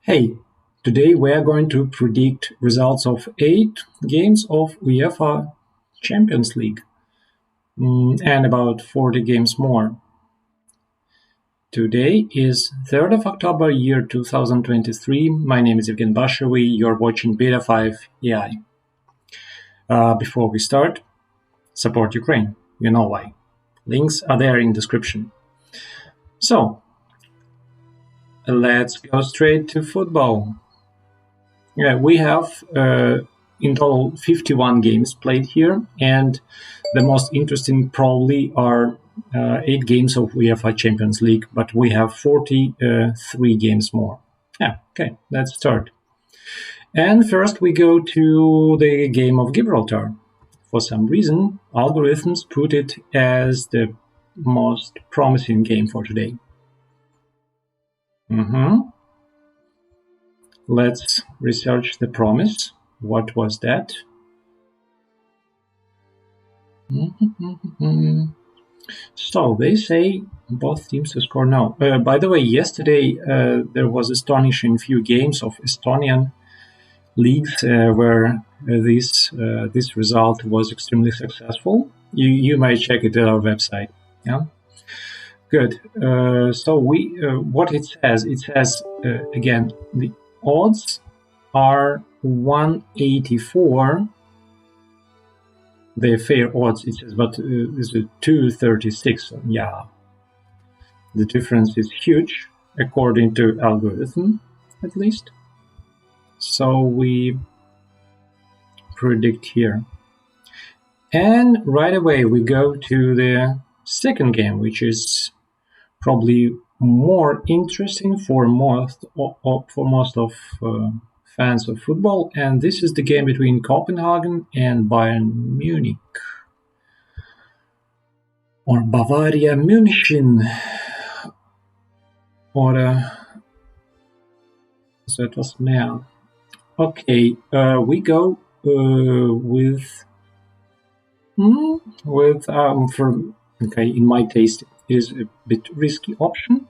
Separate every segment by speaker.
Speaker 1: Hey, today we are going to predict results of 8 games of UEFA Champions League and about 40 games more. Today is 3rd of October, year 2023. My name is Evgen Bashevi. You're watching Beta 5 AI. Before we start, support Ukraine. You know why. Links are there in description. So, let's go straight to football. Yeah, we have in total 51 games played here, and the most interesting probably are 8 games of UEFA Champions League, but we have 43 games more. Yeah, okay, let's start. And first we go to the game of Gibraltar. For some reason, algorithms put it as the most promising game for today. Let's research the promise. What was that? So they say both teams to score now. By the way, yesterday there was astonishing few games of Estonian leagues where this result was extremely successful. You might check it at our website. Yeah, good. So what it says again the odds are 184. The fair odds, it says, but is it 236? Yeah, the difference is huge, according to algorithm, at least. So we predict here. And right away we go to the second game, which is probably more interesting for most of fans of football, and this is the game between Copenhagen and Bayern Munich, or Bavaria München, or so it was mehr. Okay, we go in my taste, it is a bit risky option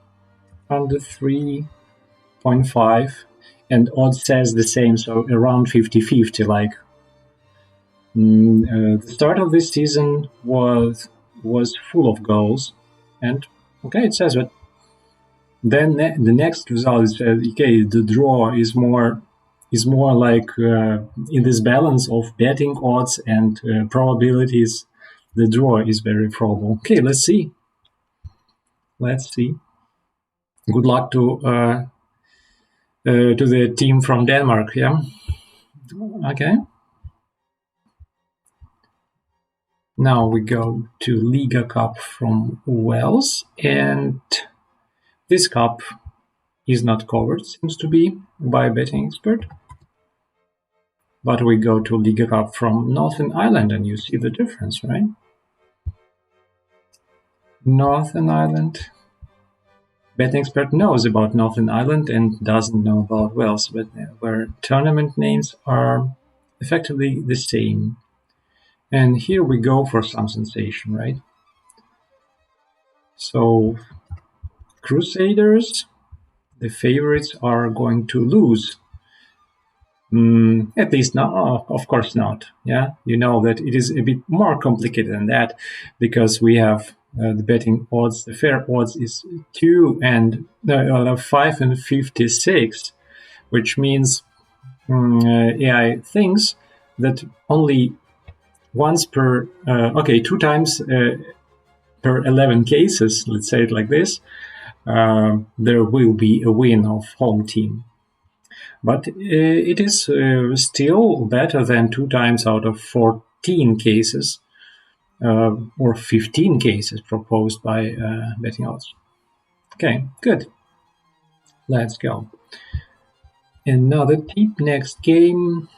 Speaker 1: under 3.5. And odds says the same, so around 50-50. Like the start of this season was full of goals, and okay, it says that. Then the next result is okay. The draw is more like in this balance of betting odds and probabilities. The draw is very probable. Okay, let's see. Good luck to the team from Denmark. Yeah. Okay. Now we go to Liga Cup from Wales, and this cup is not covered, seems to be, by a betting expert. But we go to Liga Cup from Northern Ireland, and you see the difference, right? Northern Ireland. Betting expert knows about Northern Ireland and doesn't know about Wales, but where tournament names are effectively the same. And here we go for some sensation, right? So, Crusaders, the favorites, are going to lose. At least not, of course not. Yeah, you know that it is a bit more complicated than that, because we have the betting odds. The fair odds is 5 and 56, which means AI thinks that only once per 2 times per 11 cases, let's say it like this, there will be a win of home team. But it is still better than 2 times out of 14 cases or 15 cases proposed by betting odds. Okay, good. Let's go. Another tip, next game.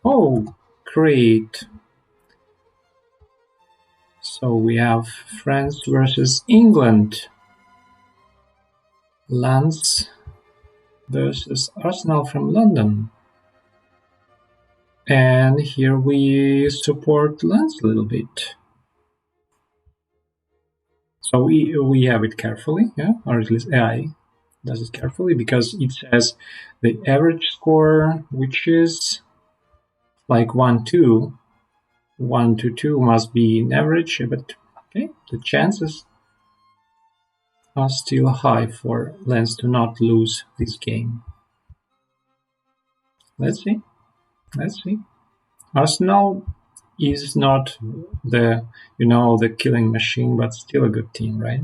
Speaker 1: Oh, great. So we have France versus England. Lens versus Arsenal from London. And here we support Lens a little bit. So we have it carefully, yeah, or at least I does it carefully because it says the average score, which is like 1-2. 1-2 must be an average, but okay, the chances are still high for Lens to not lose this game. Let's see. Let's see. Arsenal is not the killing machine, but still a good team, right?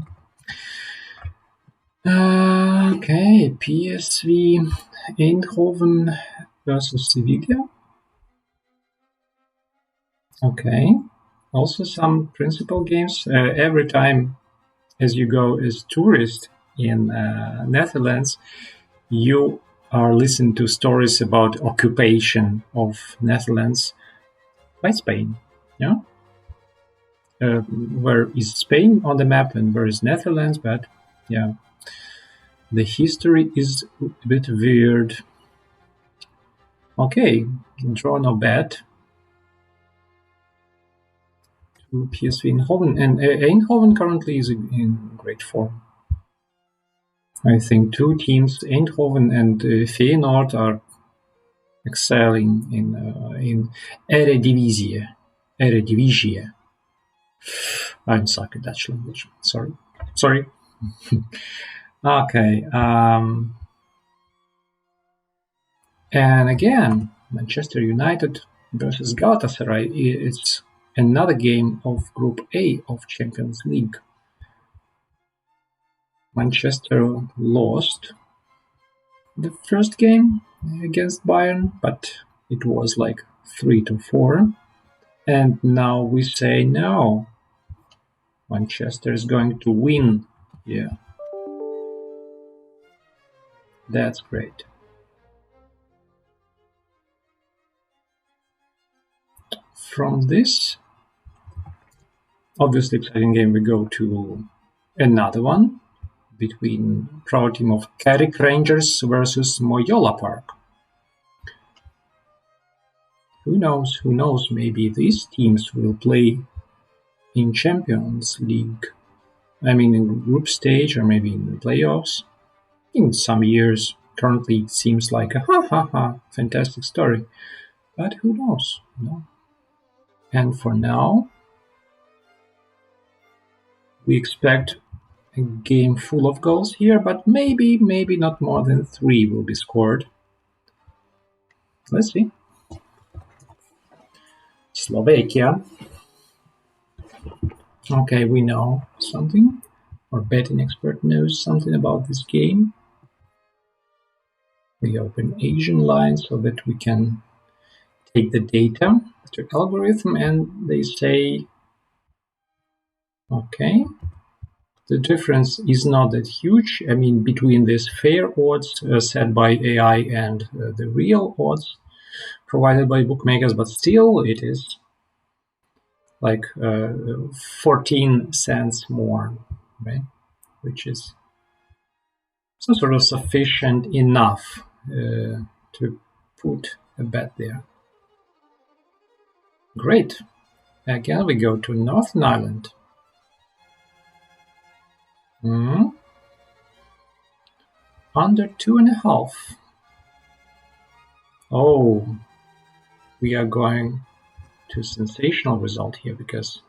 Speaker 1: Okay, PSV Eindhoven versus Sevilla. Okay, also some principal games. Every time as you go as tourist in Netherlands, you are listening to stories about occupation of Netherlands by Spain. Yeah, where is Spain on the map and where is Netherlands? But yeah, the history is a bit weird. Okay, draw no bad. To PSV Eindhoven, and Eindhoven currently is in great form. I think two teams, Eindhoven and Feyenoord, are excelling in Eredivisie. Eredivisie. I'm stuck at Dutch language. Sorry. Okay. And again, Manchester United versus Galatasaray. It's another game of Group A of Champions League. Manchester lost the first game against Bayern, but it was like 3-4. And now we say no. Manchester is going to win. Yeah. That's great. From this obviously exciting game, we go to another one between proud team of Carrick Rangers versus Moyola Park. Who knows, maybe these teams will play in Champions League. I mean, in group stage or maybe in the playoffs. In some years, currently it seems like a fantastic story. But who knows? No. And for now, we expect a game full of goals here, but maybe not more than 3 will be scored. Let's see. Slovakia. Okay, we know something. Our betting expert knows something about this game. We open Asian line so that we can take the data to algorithm, and they say, okay, the difference is not that huge. I mean, between these fair odds set by AI and the real odds provided by bookmakers, but still it is like 14 cents more, right? Which is some sort of sufficient enough to put a bet there. Great. Again, we go to Northern Ireland. Under 2.5. Oh, we are going to sensational result here because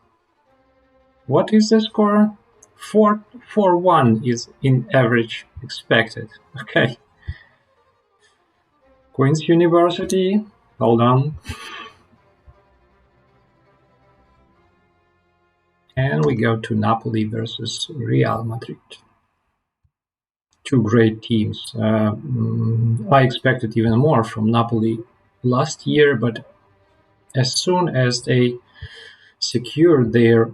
Speaker 1: what is the score? 4-1 is in average expected. Okay. Queen's University, hold on. And we go to Napoli versus Real Madrid. Two great teams. I expected even more from Napoli last year, but as soon as they secured their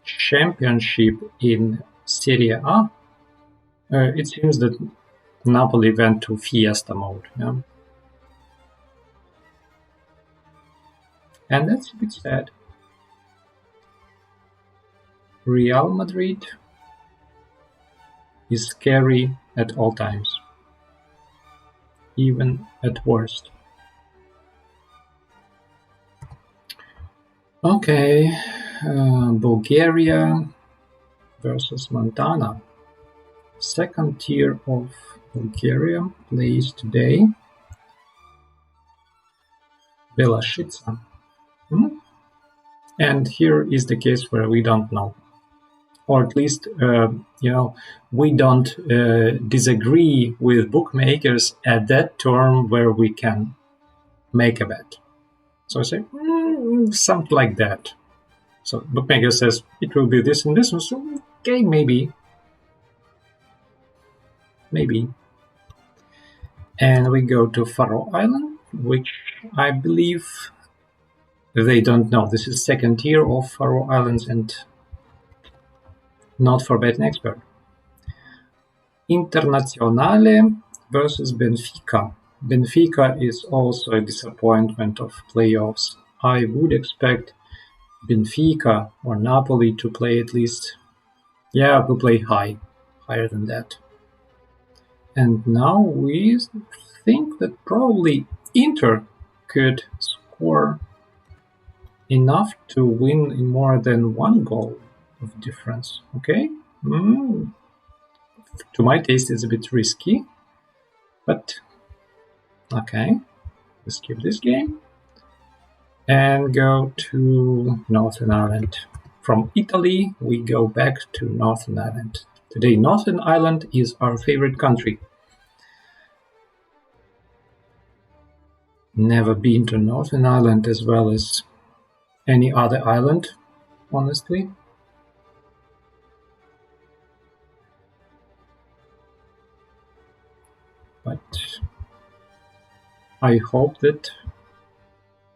Speaker 1: championship in Serie A, it seems that Napoli went to fiesta mode. Yeah? And that's a bit sad. Real Madrid is scary at all times, even at worst. Okay, Bulgaria versus Montana. Second tier of Bulgaria plays today Belashitsa. And here is the case where we don't know. Or at least, we don't disagree with bookmakers at that term where we can make a bet. So I say, something like that. So bookmaker says it will be this and this, and so okay, maybe. And we go to Faroe Island, which I believe they don't know. This is second tier of Faroe Islands and not for betting expert. Internazionale versus Benfica. Benfica is also a disappointment of playoffs. I would expect Benfica or Napoli to play at least, to play higher than that. And now we think that probably Inter could score enough to win in more than one goal of difference. Okay? To my taste, it's a bit risky, but okay. Let's skip this game and go to Northern Ireland. From Italy, we go back to Northern Ireland. Today, Northern Ireland is our favorite country. Never been to Northern Ireland as well as any other island, honestly. But I hope that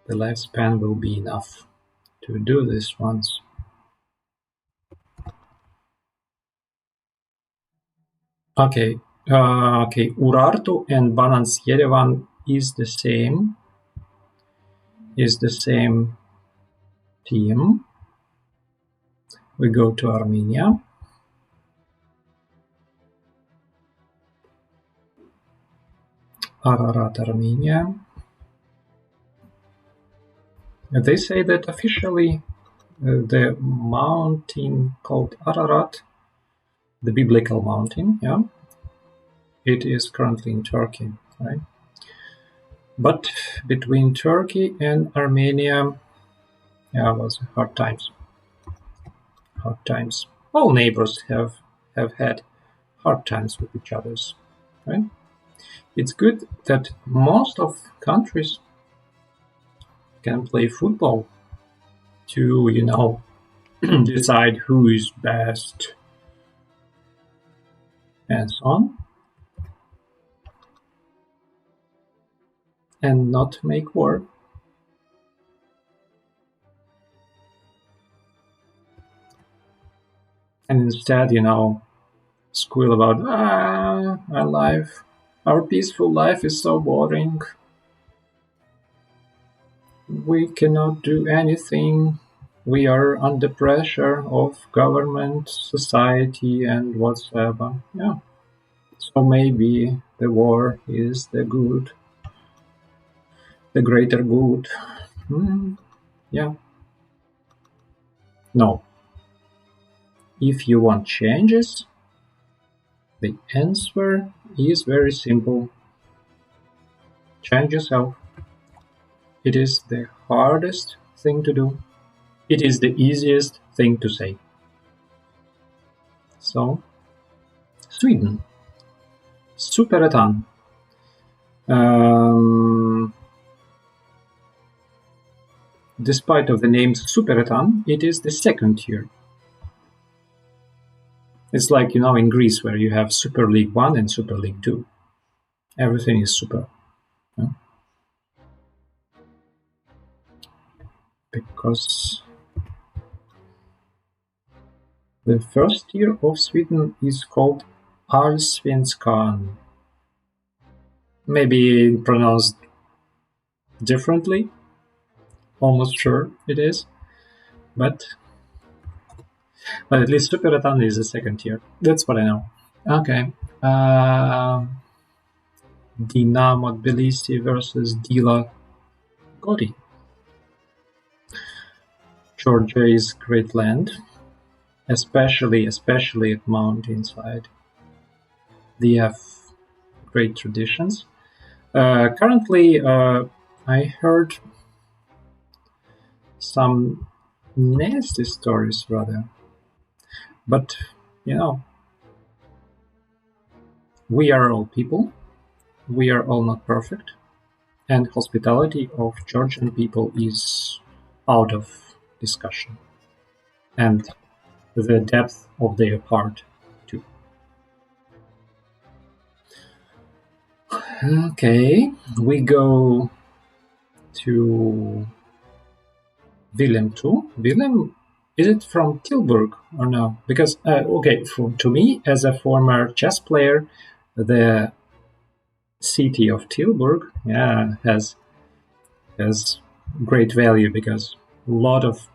Speaker 1: the lifespan will be enough to do this once. Okay, Urartu and Balance Yerevan is the same team. We go to Armenia. Ararat, Armenia. They say that officially the mountain called Ararat, the biblical mountain, it is currently in Turkey, right? But between Turkey and Armenia, was hard times. All neighbors have had hard times with each other, right? It's good that most of countries can play football to, decide who is best and so on, and not make war. And instead, squeal about, our peaceful life is so boring. We cannot do anything. We are under pressure of government, society, and whatsoever. Yeah. So maybe the war is the good, the greater good. Yeah. No. If you want changes, the answer is very simple. Change yourself. It is the hardest thing to do. It is the easiest thing to say. So, Sweden. Superettan. Despite of the name Superettan, it is the second tier. It's like, in Greece where you have Super League 1 and Super League 2. Everything is super. Because the first tier of Sweden is called Allsvenskan. Maybe pronounced differently. Almost sure it is. But at least Superettan is the second tier. That's what I know. Okay. Dinamo Tbilisi versus Dila Gori. Georgia is great land, especially at mountainside. They have great traditions. Currently, I heard some nasty stories, rather. But, you know, we are all people. We are all not perfect. And hospitality of Georgian people is out of discussion. And the depth of their heart, too. Okay, we go to Willem too. Willem, is it from Tilburg or no? Because okay, to me as a former chess player, the city of Tilburg, yeah, has great value because a lot of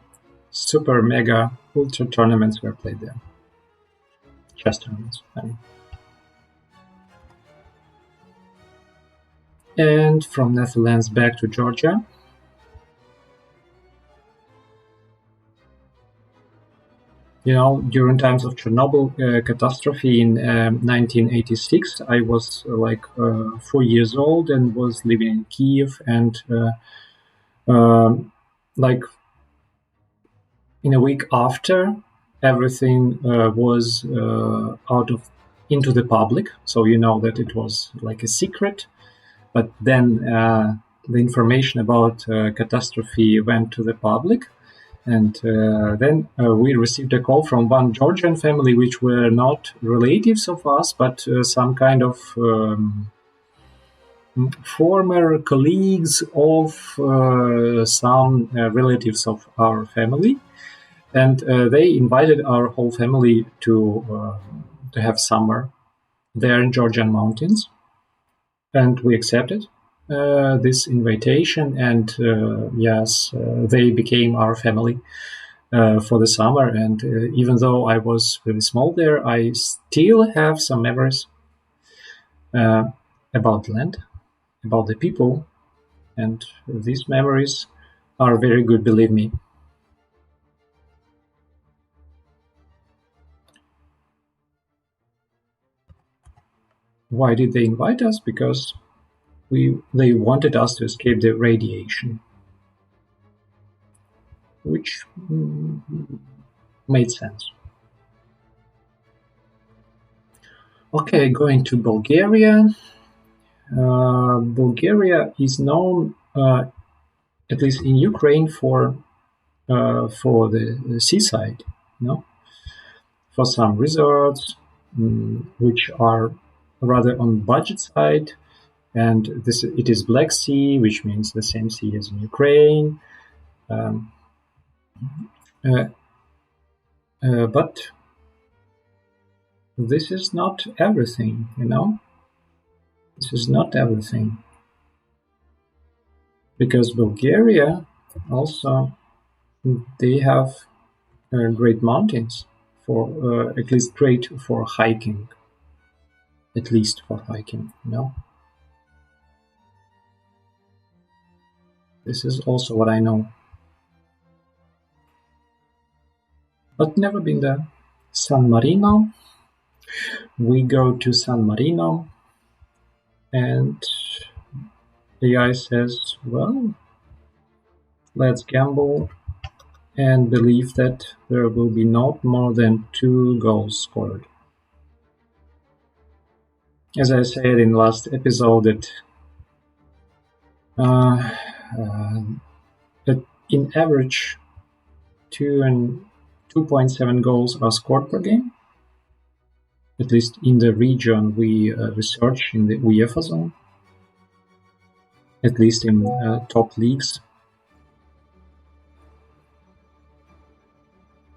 Speaker 1: super mega ultra tournaments were played there. Chess tournaments. I mean. And from Netherlands back to Georgia. You know, during times of Chernobyl catastrophe in 1986, I was 4 years old and was living in Kiev, and like in a week after, everything was out of into the public. So you know that it was like a secret, but then the information about catastrophe went to the public. And then we received a call from one Georgian family, which were not relatives of us, but some kind of former colleagues of some relatives of our family. And they invited our whole family to have summer there in Georgian mountains. And we accepted this invitation. And yes, they became our family. For the summer, and even though I was really small there, I still have some memories uh, about the land, about the people, and these memories are very good, believe me. Why did they invite us? Because they wanted us to escape the radiation, which made sense. Okay, going to Bulgaria. Bulgaria is known, at least in Ukraine, for the seaside, you know, for some resorts, which are rather on budget side, and this it is Black Sea, which means the same sea as in Ukraine. Um, uh, but this is not everything, you know. This is not everything because Bulgaria also they have great mountains for at least great for hiking, at least for hiking, you know. This is also what I know, but never been there. San Marino. We go to San Marino, and the guy says, well, let's gamble and believe that there will be not more than 2 goals scored. As I said in last episode, uh, that in average 2.7 goals are scored per game, at least in the region we research in the UEFA zone, at least in top leagues.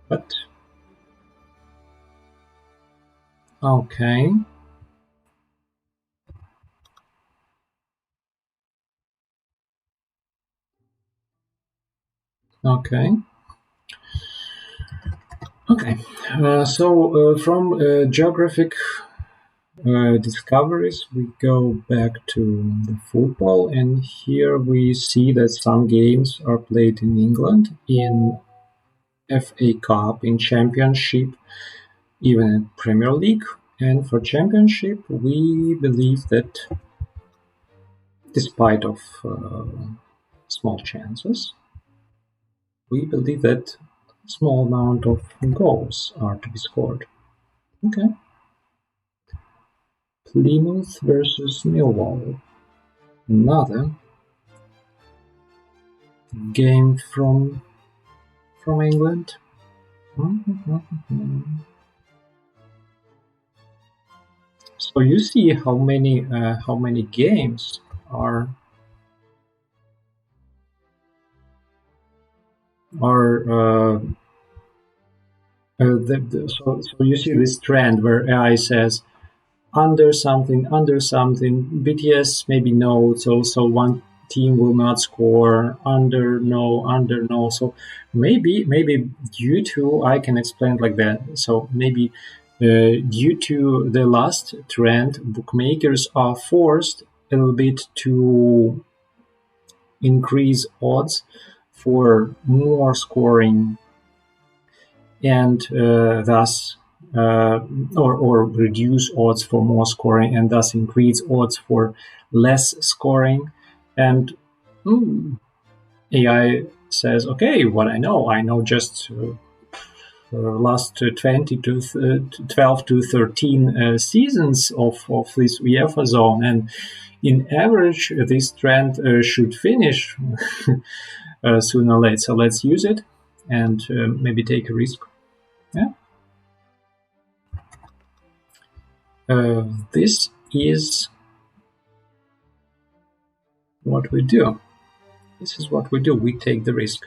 Speaker 1: But okay. Okay. Okay. So from geographic discoveries, we go back to the football, and here we see that some games are played in England in FA Cup, in Championship, even in Premier League, And for championship, we believe that despite of small chances, we believe that small amount of goals are to be scored. Okay. Plymouth versus Millwall. Another game from England. So you see how many games are so you see this trend where AI says under something. BTS maybe no, so one team will not score. Under no. So maybe due to, I can explain it like that. So maybe due to the last trend, bookmakers are forced a little bit to increase odds for more scoring and thus or reduce odds for more scoring and thus increase odds for less scoring. And AI says, okay, what I know just last 20 to 12 to 13 seasons of this UEFA zone, and in average this trend should finish sooner or later. So let's use it and maybe take a risk. Yeah. This is what we do. This is what we do. We take the risk.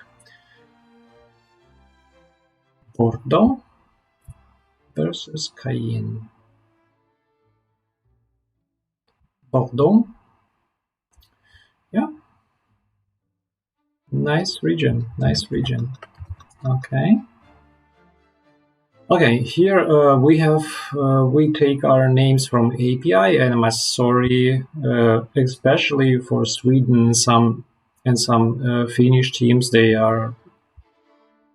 Speaker 1: Bordeaux versus Cayenne. Bordeaux. Yeah. Nice region. Nice region. Okay. Okay, here we take our names from API, and I'm sorry, especially for Sweden, some Finnish teams, they are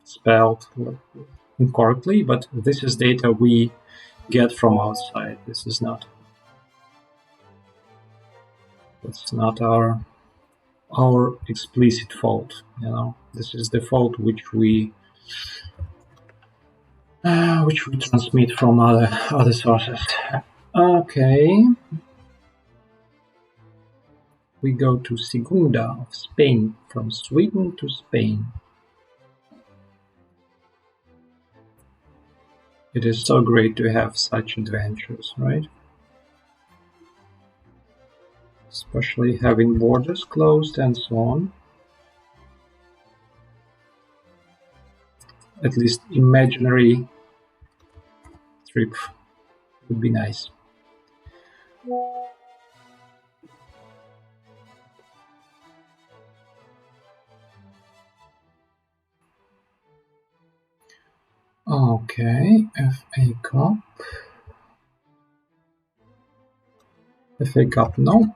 Speaker 1: spelled incorrectly, but this is data we get from outside. It's not our explicit fault. This is the fault which we transmit from other sources. Okay. We go to Segunda of Spain, from Sweden to Spain. It is so great to have such adventures, right? Especially having borders closed and so on. At least imaginary trip would be nice. Okay, FA Cup. FA Cup, no.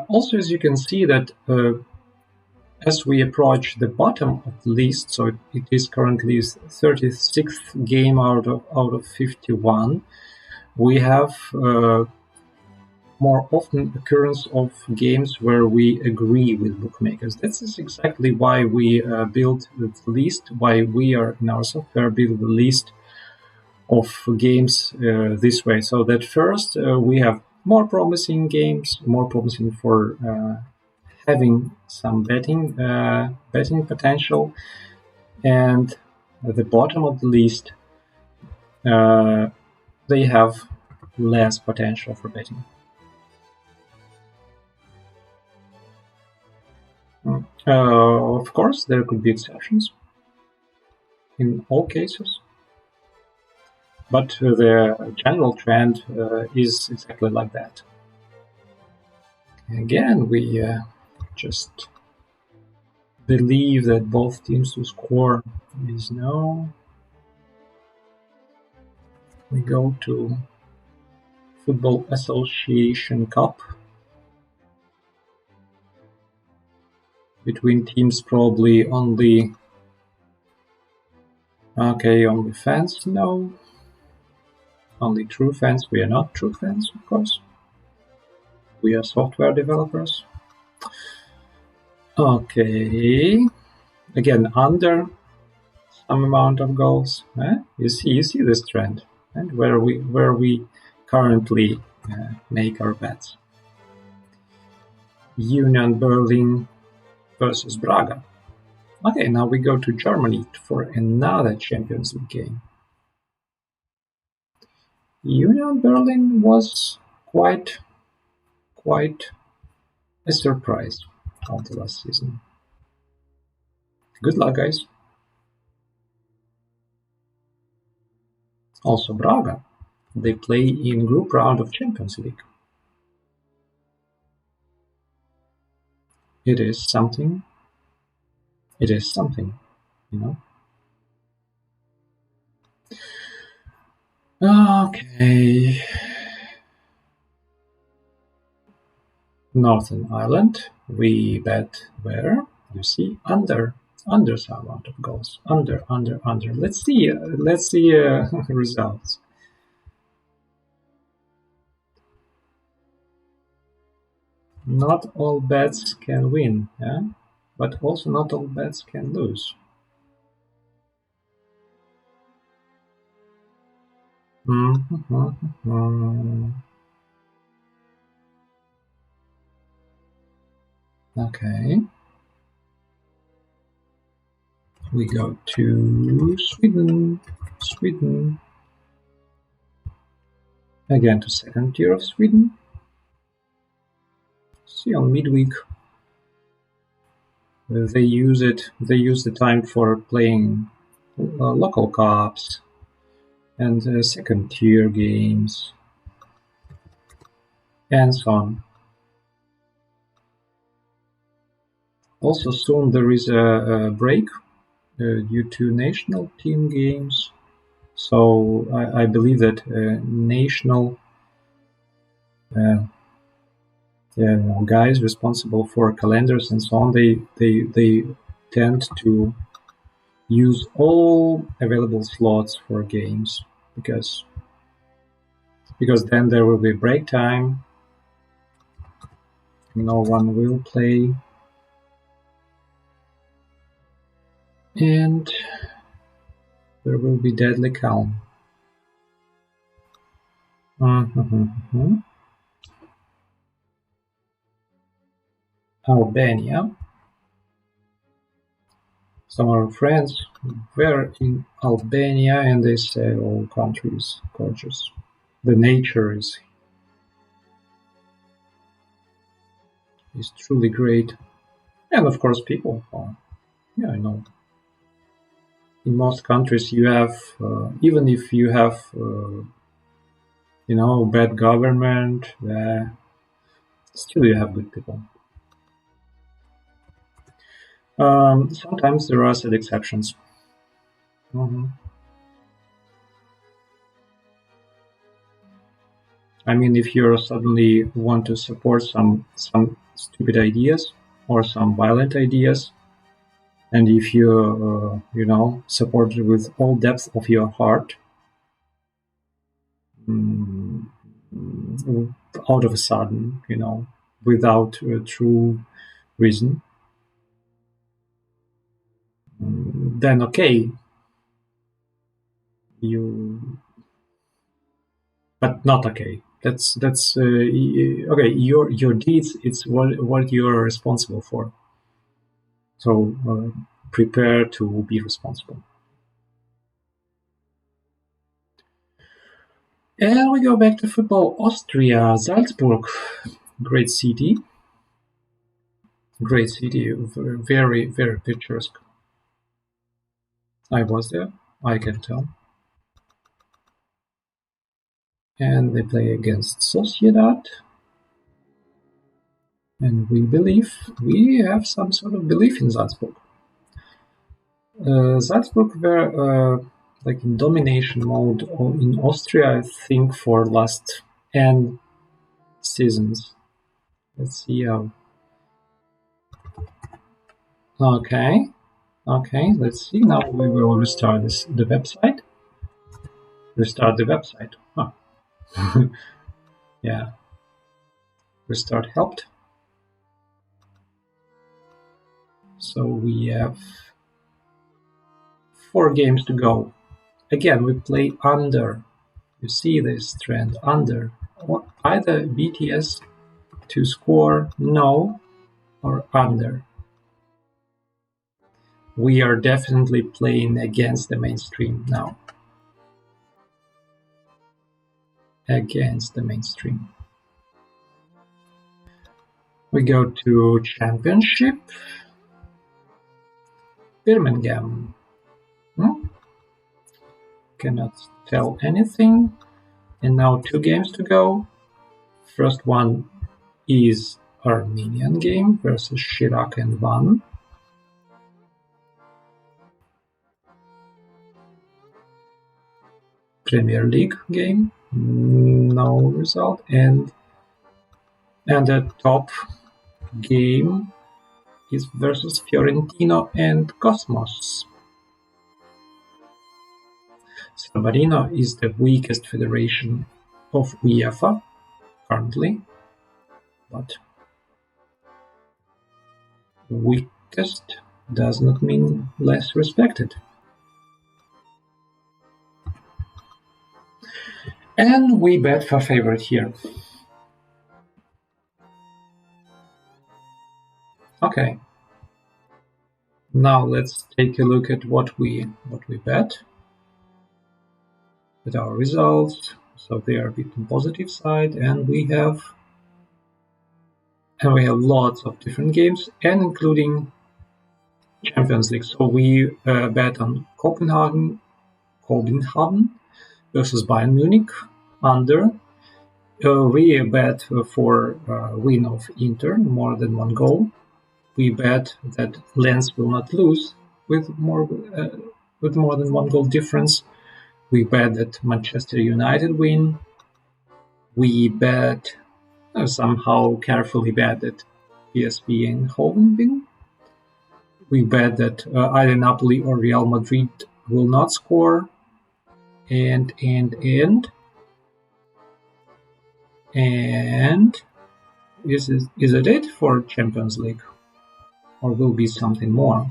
Speaker 1: Also, as you can see that as we approach the bottom of the list, so it is currently 36th game out of 51, we have more often occurrence of games where we agree with bookmakers. This is exactly why we build the list, why we are in our software build the list of games this way. So that first we have more promising games, more promising for having some betting potential, and at the bottom of the list they have less potential for betting. Of course, there could be exceptions in all cases, but the general trend is exactly like that. Again, we just believe that both teams to score is no. We go to Football Association Cup. Between teams, probably only fans, no. Only true fans. We are not true fans, of course. We are software developers. Okay. Again, under some amount of goals. You see this trend, and where we currently make our bets. Union Berlin versus Braga. Okay, now we go to Germany for another Champions League game. Union Berlin was quite a surprise of the last season. Good luck, guys. Also Braga. They play in group round of Champions League. It is something. It is something, you know. Okay. Northern Ireland. We bet where? You see, under some amount of goals. Under. Let's see. Results. Not all bets can win, yeah? But also not all bets can lose. Okay. We go to Sweden. Again to second tier of Sweden. See, on midweek they use the time for playing local cups and second tier games and so on. Also soon there is a break due to national team games. So I believe that national guys responsible for calendars and so on, they tend to use all available slots for games because then there will be break time. No one will play, and there will be deadly calm. Albania. Some of our friends were in Albania and they say, oh, country is gorgeous. The nature is truly great. And of course people are, I know. In most countries you have, even if you have, bad government, still you have good people. Sometimes there are sad exceptions. I mean, if you suddenly want to support some stupid ideas or some violent ideas, and if you support it with all depth of your heart, out of a sudden, without a true reason, then okay, but not okay. That's okay. Your deeds, it's what you're responsible for. So prepare to be responsible. And we go back to football. Austria, Salzburg, great city. Very, very picturesque. I was there, I can tell. And they play against Sociedad. And we have some sort of belief in Salzburg. Salzburg were like in domination mode in Austria, I think, for last N seasons. Let's see how. Okay, let's see. Now we will restart the website. Restart the website. Huh. Yeah. Restart helped. So we have 4 games to go. Again, we play under. You see this trend under. Or either BTS to score no or under. We are definitely playing against the mainstream now. Against the mainstream. We go to Championship. Birmingham. Cannot tell anything. And now 2 games to go. First one is Armenian game versus Chirac and Van. Premier League game, no result, and the top game is versus Fiorentino and Cosmos. San Marino is the weakest federation of UEFA currently, but weakest does not mean less respected. And we bet for favorite here. Okay. Now let's take a look at what we bet. With our results. So they are a bit on positive side, and we have lots of different games, and including Champions League. So we bet on Copenhagen versus Bayern Munich under. We bet for win of Inter, more than 1 goal. We bet that Lens will not lose with more than 1 goal difference. We bet that Manchester United win. We bet, somehow carefully bet that PSV Eindhoven win. We bet that either Napoli or Real Madrid will not score. And is it it for Champions League? Or will be something more?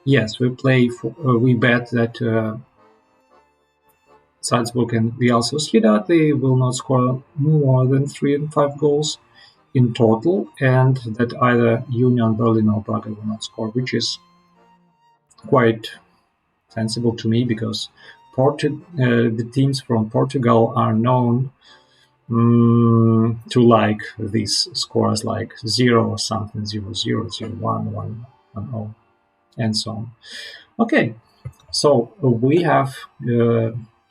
Speaker 1: Yes, we bet that Salzburg and Real Sociedad, they will not score more than 3 and 5 goals in total, and that either Union Berlin or Braga will not score, which is quite sensible to me because the teams from Portugal are known to like these scores like 0 or something, 0-0, 0-1, 1-0, and so on. Okay, so we have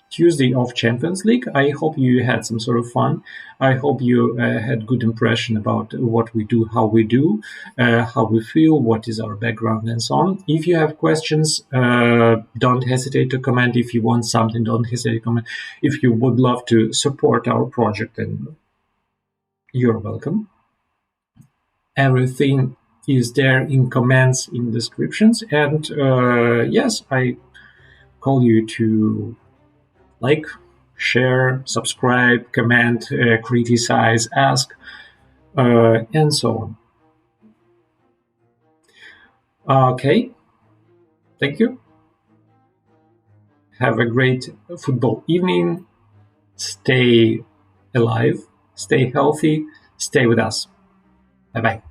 Speaker 1: Tuesday of Champions League. I hope you had some sort of fun. I hope you had good impression about what we do, how we do, how we feel, what is our background, and so on. If you have questions, don't hesitate to comment. If you want something, don't hesitate to comment. If you would love to support our project, then you're welcome. Everything is there in comments, in descriptions, and yes, I call you to like, share, subscribe, comment, criticize, ask, and so on. Okay, thank you. Have a great football evening. Stay alive, stay healthy, stay with us. Bye-bye.